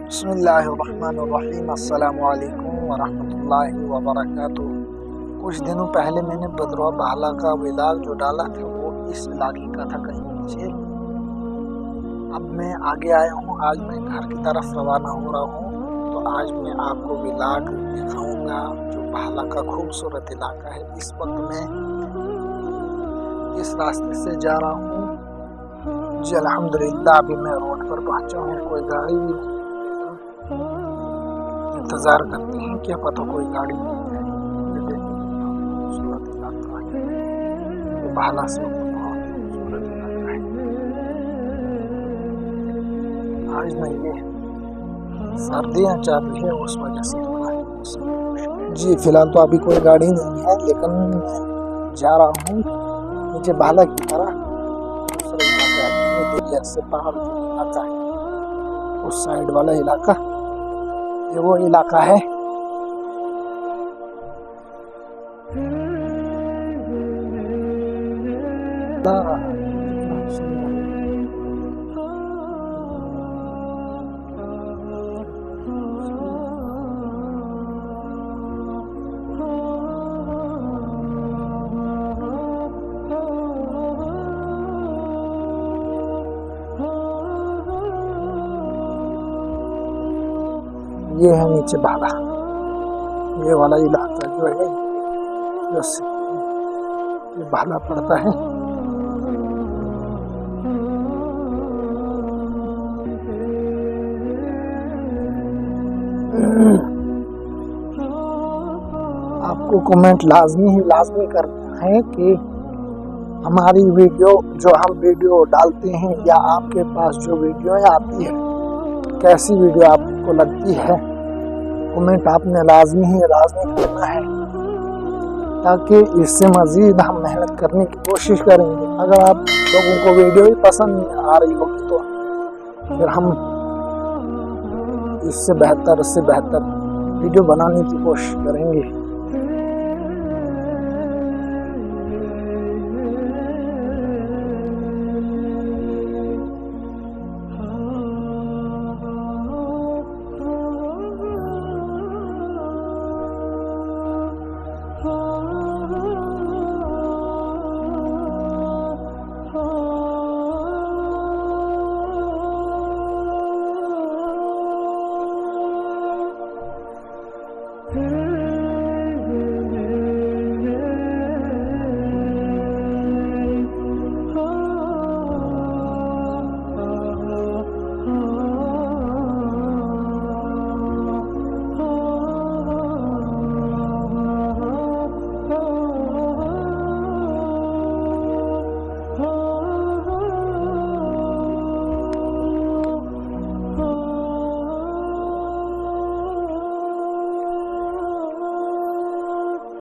बिस्मिल्लाहिर्रहमानिर्रहीम। अस्सलामु अलैकुम वरहमतुल्लाहि वबरकातुह। कुछ दिनों पहले मैंने बदरवा बाला का व्लॉग जो डाला था वो इस इलाके का था, कहीं नीचे। अब मैं आगे आया हूँ, आज मैं घर की तरफ रवाना हो रहा हूँ। तो आज मैं आपको व्लॉग दिखाऊंगा जो बाला का खूबसूरत इलाका है। इस वक्त मैं इस रास्ते से जा रहा हूँ जी। अल्हम्दुलिल्लाह अभी मैं रोड पर पहुँचा हूँ, कोई गाड़ी भी नहीं। इंतज़ार करते हैं, क्या पता कोई गाड़ी मिल जाए। ये देखिए कितना खूबसूरत इलाका है, ये बाला से बहुत खूबसूरत इलाका है। आज ना ये सर्दियाँ चल रही है, उस वजह से थोड़ा मौसम जी। फिलहाल तो अभी कोई गाड़ी नहीं है, लेकिन मैं जा रहा हूँ नीचे बाला की तरह। दूसरे इलाका है, देखिए से पहाड़ जो इलाका है, उस साइड वाला इलाका, ये वो इलाका है। ये है नीचे बाला, ये वाला इलाका जो है ये बाला पड़ता है। आपको कमेंट लाजमी करना है कि हमारी वीडियो जो हम वीडियो डालते हैं या आपके पास जो वीडियो आती है कैसी वीडियो आपको लगती है। कमेंट आपने लाजमी करना है, ताकि इससे मज़ीद हम मेहनत करने की कोशिश करेंगे। अगर आप लोगों को वीडियो ही पसंद नहीं आ रही होगी तो फिर हम इससे बेहतर वीडियो बनाने की कोशिश करेंगे।